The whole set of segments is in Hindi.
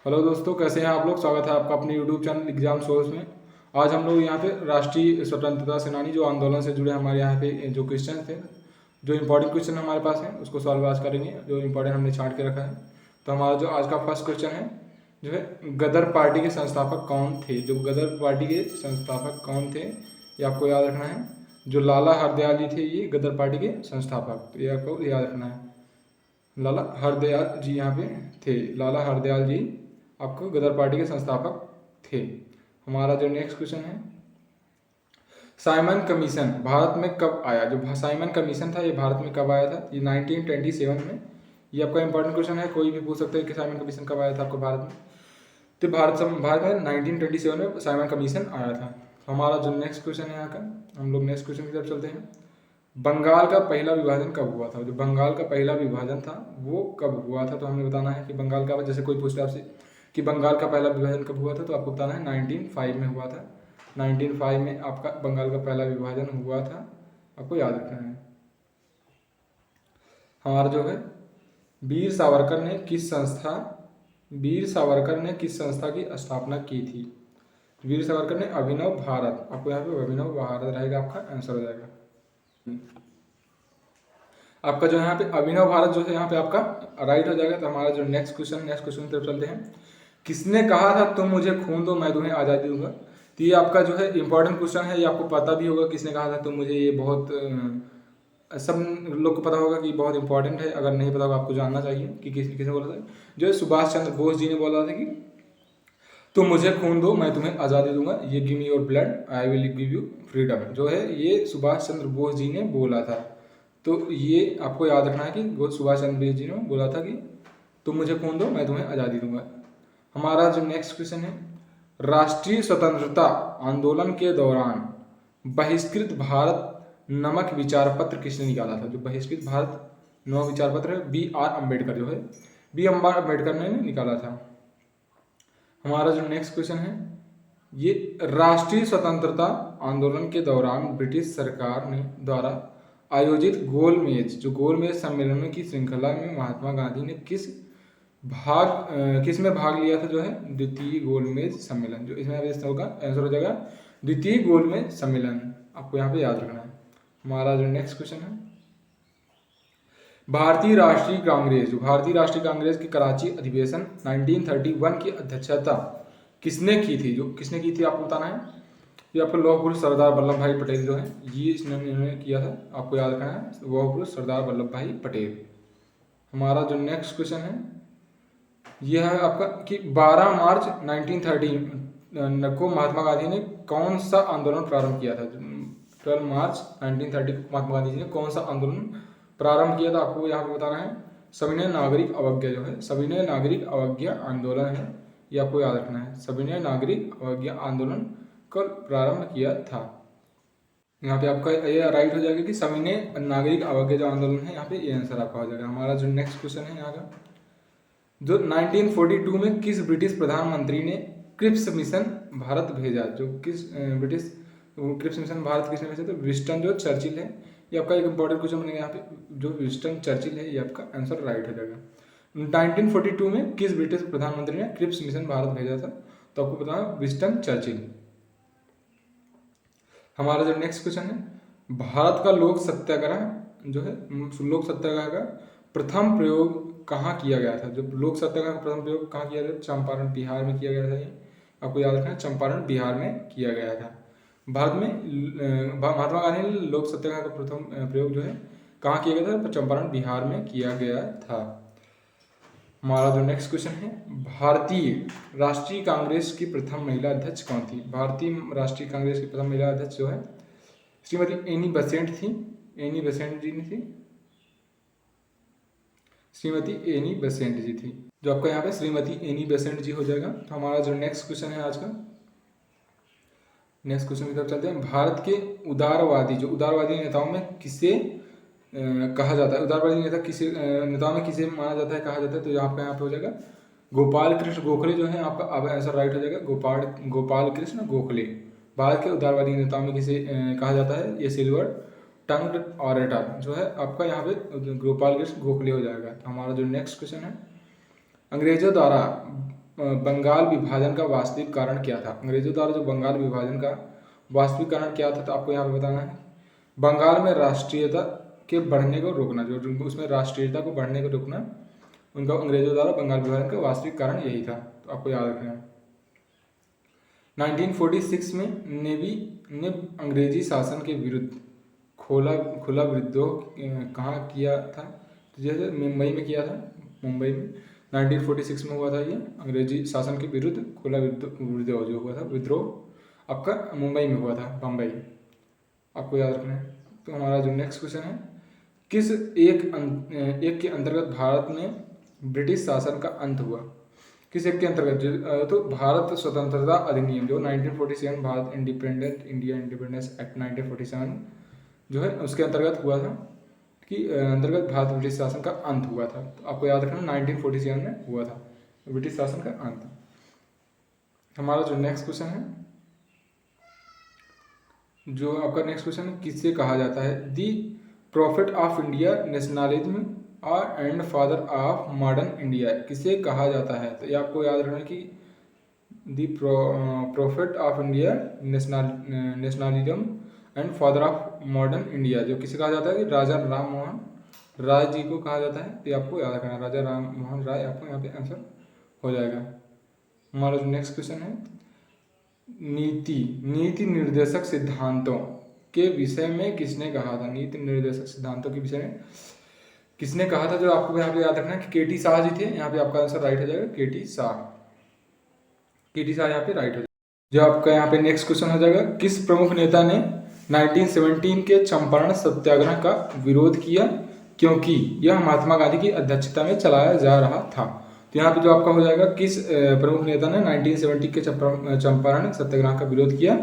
हेलो दोस्तों, कैसे हैं आप लोग। स्वागत है आपका अपने यूट्यूब चैनल एग्जाम सोर्स में। आज हम लोग यहाँ पे राष्ट्रीय स्वतंत्रता सेनानी जो आंदोलन से जुड़े हमारे यहाँ पे जो क्वेश्चन थे, जो इंपॉर्टेंट क्वेश्चन हमारे पास हैं उसको सॉल्व आज करेंगे, जो इंपॉर्टेंट हमने छांट के रखा है। तो हमारा जो आज का फर्स्ट क्वेश्चन है जो है, गदर पार्टी के संस्थापक कौन थे। जो गदर पार्टी के संस्थापक कौन थे ये आपको याद रखना है। जो लाला हरदयाल जी थे ये गदर पार्टी के संस्थापक, तो ये आपको याद रखना है। लाला हरदयाल जी यहाँ पे थे। लाला हरदयाल जी आपको गदर पार्टी के संस्थापक थे। हमारा जो नेक्स्ट क्वेश्चन है, साइमन कमीशन भारत में कब आया। जो साइमन कमीशन था ये भारत में कब आया था। ये 1927 में। ये आपका इंपॉर्टेंट क्वेश्चन है, कोई भी पूछ सकता है कि साइमन कमीशन कब आया था आपको भारत में। तो भारत में 1927 में साइमन कमीशन आया था। हमारा जो नेक्स्ट क्वेश्चन है यहाँ का, हम लोग नेक्स्ट क्वेश्चन की तरफ चलते हैं। बंगाल का पहला विभाजन कब हुआ था। जो बंगाल का पहला विभाजन था वो कब हुआ था, तो हमें बताना है कि बंगाल का, जैसे कोई पूछता है आपसे कि बंगाल का पहला विभाजन कब हुआ था, तो आपको बताना है 1905 में हुआ था। 1905 में आपका बंगाल का पहला विभाजन हुआ था, आपको याद रखना है। हमारा जो है, वीर सावरकर ने किस संस्था की स्थापना की थी। वीर सावरकर ने अभिनव भारत, आपको यहाँ पे अभिनव भारत रहेगा, आपका आंसर हो जाएगा। आपका जो यहाँ पे अभिनव भारत जो है यहाँ पे आपका राइट हो जाएगा। तो हमारा जो नेक्स्ट क्वेश्चन की तरफ चलते हैं। किसने कहा था तुम मुझे खून दो मैं तुम्हें आज़ादी दूंगा। तो ये आपका जो है इंपॉर्टेंट क्वेश्चन है, ये आपको पता भी होगा किसने कहा था तुम मुझे। ये बहुत सब लोग को पता होगा कि बहुत इंपॉर्टेंट है। अगर नहीं पता होगा आपको जानना चाहिए कि किसने बोला था। जो सुभाष चंद्र बोस जी ने बोला था कि तुम मुझे खून दो मैं तुम्हें आज़ादी दूंगा। ये give me your blood I will give you freedom, जो है ये सुभाष चंद्र बोस जी ने बोला था। तो ये आपको याद रखना है कि वो सुभाष चंद्र बोस जी ने बोला था कि तुम मुझे खून दो मैं तुम्हें आज़ादी दूंगा। हमारा जो नेक्स्ट क्वेश्चन है, राष्ट्रीय स्वतंत्रता आंदोलन के दौरान बहिष्कृत भारत नमक विचार पत्र किसने निकाला था। जो बहिष्कृत भारत नमक विचार पत्र है, B.R. अम्बेडकर जो है, B.R. अम्बेडकर ने निकाला था। हमारा जो नेक्स्ट क्वेश्चन है, ये राष्ट्रीय स्वतंत्रता आंदोलन के दौरान ब्रिटिश सरकार ने द्वारा आयोजित गोलमेज सम्मेलनों की श्रृंखला में महात्मा गांधी ने किस में भाग लिया था। जो है द्वितीय गोलमेज सम्मेलन, जो इसमें होगा आंसर हो जाएगा द्वितीय गोलमेज सम्मेलन, आपको यहाँ पे याद रखना है। हमारा जो नेक्स्ट क्वेश्चन है, भारतीय राष्ट्रीय कांग्रेस की कराची अधिवेशन 1931 की अध्यक्षता किसने की थी। जो किसने की थी आपको बताना है। ये आपको लौह पुरुष सरदार वल्लभ भाई पटेल जो है ये इन्होंने किया था, आपको याद रखना है, लौह पुरुष सरदार वल्लभ भाई पटेल। हमारा जो नेक्स्ट क्वेश्चन है यह है आपका कि 12 मार्च 1930 को महात्मा गांधी ने कौन सा आंदोलन प्रारंभ किया था। 12 मार्च 1930 को महात्मा गांधी जी ने कौन सा आंदोलन प्रारंभ किया था, आपको यहाँ पे बताना है। सविनय नागरिक अवज्ञा जो है, सविनय नागरिक अवज्ञा आंदोलन है, ये आपको याद रखना है। सविनय नागरिक अवज्ञा आंदोलन कब प्रारंभ किया था। यहाँ पे आपका ये राइट हो जाएगा कि सविनय नागरिक अवज्ञा जो आंदोलन है, यहाँ पे ये आंसर आपका हो जाएगा। हमारा जो नेक्स्ट क्वेश्चन है यहाँ का, जो 1942 में किस ब्रिटिश प्रधानमंत्री ने क्रिप्स मिशन भारत भेजा। जो क्रिप्स मिशन भारत किसने भेजा, तो विंस्टन जो चर्चिल है। ये आपका एक इंपॉर्टेंट क्वेश्चन बनेगा यहाँ पे, जो विंस्टन चर्चिल है, ये आपका आंसर राइट हो जाएगा। 1942 में किस ब्रिटिश प्रधानमंत्री ने क्रिप्स मिशन भारत भेजा था, तो आपको बताना विंस्टन चर्चिल। हमारा जो नेक्स्ट क्वेश्चन है, भारत का लोक सत्याग्रह जो है, लोक सत्याग्रह का प्रथम प्रयोग कहाँ किया गया था। जो लोक सत्याग्रह का प्रथम प्रयोग कहाँ किया गया था, चंपारण बिहार में किया गया था। ये आपको याद रखना है, चंपारण बिहार में किया गया था। भारत में महात्मा गांधी ने लोक सत्याग्रह का प्रथम प्रयोग जो है कहाँ किया गया था, चंपारण बिहार में किया गया था। हमारा जो नेक्स्ट क्वेश्चन है, भारतीय राष्ट्रीय कांग्रेस की प्रथम महिला अध्यक्ष कौन थी। भारतीय राष्ट्रीय कांग्रेस की प्रथम महिला अध्यक्ष जो है श्रीमती एनी बेसेंट थी। एनी बेसेंट जी ने थी, श्रीमती एनी बेसेंट जी थी, जो आपका यहाँ पे श्रीमती एनी बेसेंट जी हो जाएगा। तो हमारा जो नेक्स्ट क्वेश्चन है आज का, नेक्स्ट क्वेश्चन की तरफ चलते हैं। भारत के उदारवादी नेताओं में किसे कहा जाता है, उदारवादी नेताओं में किसे माना जाता है, कहा जाता है, तो यहाँ पे हो जाएगा गोपाल कृष्ण गोखले जो है आपका अब आंसर राइट हो जाएगा। गोपाल कृष्ण गोखले भारत के उदारवादी नेताओं में किसे कहा जाता है। ये सिल्वर टंग्ड ऑरेटर जो है आपका यहाँ पे गोपाल कृष्ण गोखले हो जाएगा। तो हमारा जो नेक्स्ट क्वेश्चन है, अंग्रेजों द्वारा बंगाल विभाजन का वास्तविक कारण क्या था? अंग्रेजों द्वारा जो बंगाल विभाजन का वास्तविक कारण क्या था, तो आपको यहाँ पे बताना है। बंगाल में राष्ट्रीयता के बढ़ने को रोकना, जो उसमें राष्ट्रीयता को बढ़ने को रोकना, उनका अंग्रेजों द्वारा बंगाल विभाजन का वास्तविक कारण यही था, तो आपको याद रखना है। 1946 में नेवी ने अंग्रेजी शासन के विरुद्ध खुला विद्रोह कहाँ किया था? तो जैसे मुंबई में किया था, मुंबई में 1946 में हुआ था ये अंग्रेजी शासन के विरुद्ध खुला विद्रोह जो हुआ था, विद्रोह आपका मुंबई में हुआ था, बम्बई, आपको याद रखना है। तो हमारा जो नेक्स्ट क्वेश्चन है, किस एक के अंतर्गत भारत में ब्रिटिश शासन का अंत हुआ? किस एक के अंतर्गत? तो भारत स्वतंत्रता अधिनियम जो 1947, भारत इंडिया इंडिपेंडेंस एक्ट 1947 जो है उसके अंतर्गत हुआ था, कि अंतर्गत भारत ब्रिटिश शासन का अंत हुआ था। तो आपको याद रखना 1947 में हुआ था ब्रिटिश शासन का अंत। हमारा जो नेक्स्ट क्वेश्चन है, जो आपका नेक्स्ट क्वेश्चन है, किससे कहा जाता है the prophet of India nationalism and father of modern India? किसे कहा जाता है? तो ये आपको याद रखना कि the prophet of India nationalism and father of modern India, जो किसे कहा जाता है कि राजा राम मोहन राय जी को कहा जाता है। तो ये आपको याद रखना, राजा राम मोहन राय, आपको यहाँ पे आंसर हो जाएगा। हमारा जो नेक्स्ट क्वेश्चन है, नीति निर्देशक सिद्धांतों के विषय में किसने कहा था? नीति निर्देशक सिद्धांतों के विषय में किसने कहा था? जो आपको यहाँ पे याद रखना है कि केटी शाह जी थे। यहाँ पे आपका आंसर राइट हो जाएगा, केटी शाह यहाँ पे राइट हो जाएगा। जो आपका यहाँ पे नेक्स्ट क्वेश्चन हो जाएगा, किस प्रमुख नेता ने 1917 के चंपारण सत्याग्रह का विरोध किया क्योंकि यह महात्मा गांधी की अध्यक्षता में चलाया जा रहा था? तो यहाँ पे जो आपका हो जाएगा, किस प्रमुख नेता ने 1970 के चंपारण सत्याग्रह का विरोध किया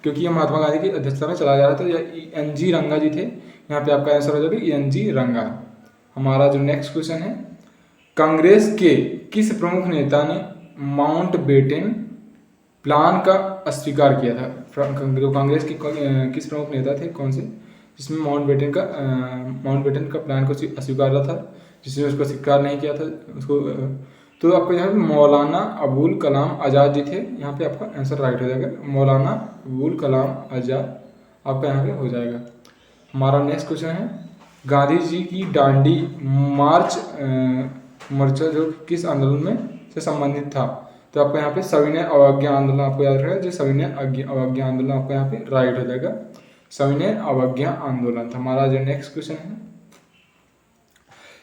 क्योंकि यह महात्मा गांधी की अध्यक्षता में चलाया जा रहा था? यह एन.जी. रंगा जी थे। यहाँ पे आपका आंसर हो जाएगा एन.जी. रंगा। हमारा जो नेक्स्ट क्वेश्चन है, कांग्रेस के किस प्रमुख नेता ने माउंटबेटन प्लान का अस्वीकार किया था? जो कांग्रेस की किस प्रमुख नेता थे, कौन से, जिसमें माउंटबेटन का प्लान को अस्वीकार किया था, जिसने उसको स्वीकार नहीं किया था उसको? तो आपको यहाँ पे मौलाना अबुल कलाम आज़ाद जी थे। यहाँ पे आपका आंसर राइट हो जाएगा, मौलाना अबुल कलाम आज़ाद आपका यहाँ पे हो जाएगा। हमारा नेक्स्ट क्वेश्चन है, गांधी जी की दांडी मार्च मोर्चा जो किस आंदोलन में से संबंधित था? तो आपको यहाँ पे सविनय अवज्ञा आंदोलन आपको याद रखेगा, जो सविनय अवज्ञा आंदोलन आपको यहाँ पे राइट हो जाएगा, सविनय अवज्ञा आंदोलन। हमारा जो नेक्स्ट क्वेश्चन है,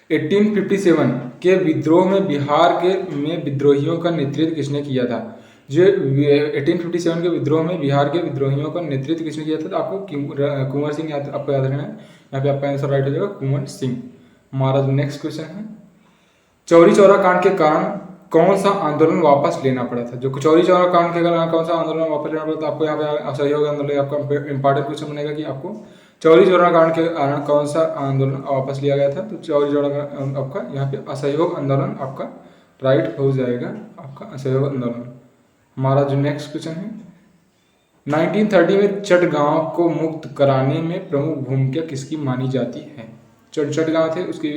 1857 के विद्रोह में बिहार में विद्रोहियों का नेतृत्व किसने किया था? जो 1857 के विद्रोह में बिहार के विद्रोहियों का नेतृत्व किसने किया था? तो आपको कुंवर सिंह आपको याद रखना है। यहाँ पे आपका आंसर राइट हो जाएगा, कुंवर सिंह। हमारा जो नेक्स्ट क्वेश्चन है, चौरी चौरा कांड के कारण कौन सा आंदोलन वापस लेना पड़ा था? जो चौरी चौरा कांड के कारण कौन सा आंदोलन वापस लेना पड़ा था? आपको यहाँ पे असहयोग आंदोलन आपका इंपॉर्टेंट क्वेश्चन बनेगा कि आपको चौरी चौरा कांड के कारण कौन सा आंदोलन वापस लिया गया था? तो चौरी चौरा आपका यहाँ पे असहयोग आंदोलन आपका राइट हो जाएगा, आपका असहयोग आंदोलन। हमारा जो नेक्स्ट क्वेश्चन है, 1930 में चटगांव को मुक्त कराने में प्रमुख भूमिका किसकी मानी जाती है? चटगांव थे, उसकी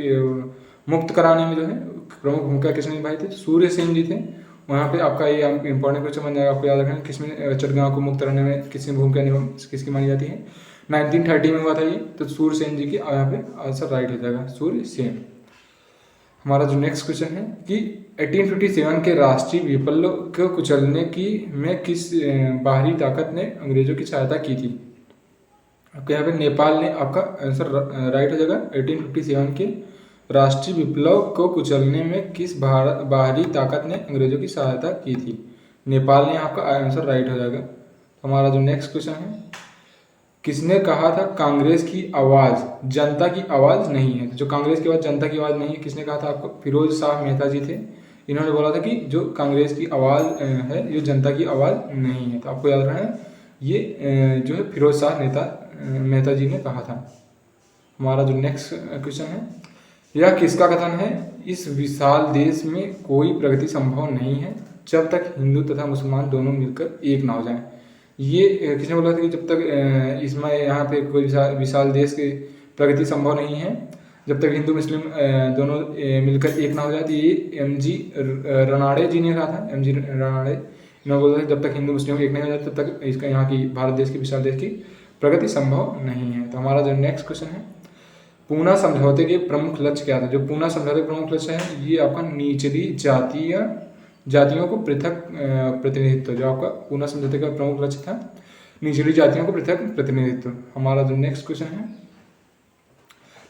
मुक्त कराने में जो है प्रमुख भूमिका किसने निभाई थी? सूर्य सेन जी थे। वहाँ पे आपका ये इंपॉर्टेंट क्वेश्चन बन जाएगा, आपको याद रखना किसमें चटगांव को मुक्त कराने में किसकी भूमिका किसकी मानी जाती है? 1930 में हुआ था ये, तो सूर्य सेन जी की यहाँ पे आंसर राइट हो जाएगा, सूर्य सेन। हमारा जो नेक्स्ट क्वेश्चन है कि 1857 के राष्ट्रीय विप्लव को कुचलने की में किस बाहरी ताकत ने अंग्रेजों की सहायता की थी? आपके यहाँ पे नेपाल ने आपका आंसर राइट हो जाएगा। 1857 के राष्ट्रीय विप्लव को कुचलने में किस बाहरी ताकत ने अंग्रेजों की सहायता की थी? नेपाल ने आपका आंसर राइट हो जाएगा। हमारा जो नेक्स्ट क्वेश्चन है, किसने कहा था कांग्रेस की आवाज़ जनता की आवाज़ नहीं है? तो जो कांग्रेस की आवाज़ जनता की आवाज़ नहीं है, किसने कहा था? आपको फिरोज शाह मेहता जी थे। इन्होंने बोला था कि जो कांग्रेस की आवाज़ है ये जनता की आवाज़ नहीं है। तो आपको याद रखना है, ये जो है फिरोज शाह मेहता जी ने कहा था। हमारा जो नेक्स्ट क्वेश्चन है, यह किसका कथन है? इस विशाल देश में कोई प्रगति संभव नहीं है जब तक हिंदू तथा मुसलमान दोनों मिलकर एक ना हो जाएं। ये किसने बोला था कि जब तक इसमें यहाँ पे कोई विशाल देश की प्रगति संभव नहीं है जब तक हिंदू मुस्लिम दोनों मिलकर एक ना हो जाए। तो ये MG रनाड़े जी ने कहा था, MG रनाड़े। इन्होंने बोला था जब तक हिंदू मुस्लिम एक नहीं हो जाए तब तक इसका यहाँ की भारत देश की विशाल देश की प्रगति संभव नहीं है। तो हमारा जो नेक्स्ट क्वेश्चन है, पूना समझौते के प्रमुख लक्ष्य क्या था? जो पूना समझौते के प्रमुख लक्ष्य है ये आपका निचली जातियों को पृथक प्रतिनिधित्व। जो आपका पूना समझौते का प्रमुख लक्ष्य था निचली जातियों को पृथक प्रतिनिधित्व। हमारा जो नेक्स्ट क्वेश्चन है,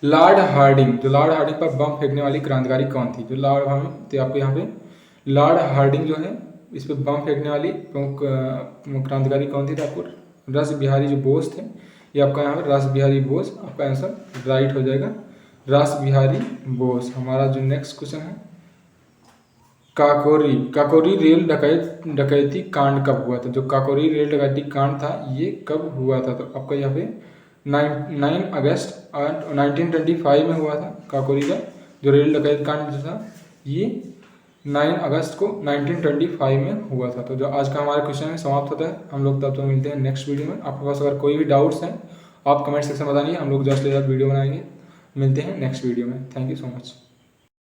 लॉर्ड हार्डिंग, जो लॉर्ड हार्डिंग पर बम फेंकने वाली क्रांतिकारी कौन थी? जो लॉर्ड हार्डिंग, तो आपको यहाँ पे लॉर्ड हार्डिंग जो है इस पर बम फेंकने वाली प्रमुख क्रांतिकारी कौन थी? तो आपको रस बिहारी जो बोस थे, ये आपका यहाँ पे रास बिहारी बोस, आपका आंसर राइट हो जाएगा, रास बिहारी बोस। हमारा जो नेक्स्ट क्वेश्चन है, काकोरी रेल डकैती कांड कब हुआ था? जो काकोरी रेल डकैती कांड था ये कब हुआ था? तो आपका यहाँ पे 9 अगस्त 1925 में हुआ था। काकोरी का जो रेल डकैती कांड जो था ये 9 अगस्त को 1925 में हुआ था। तो जो आज का हमारा क्वेश्चन है समाप्त होता है। हम लोग तब तो मिलते हैं नेक्स्ट वीडियो में। आपके पास अगर कोई भी डाउट्स हैं आप कमेंट सेक्शन में बताइए, हम लोग जल्द से जल्द वीडियो बनाएंगे। मिलते हैं नेक्स्ट वीडियो में। Thank you so much.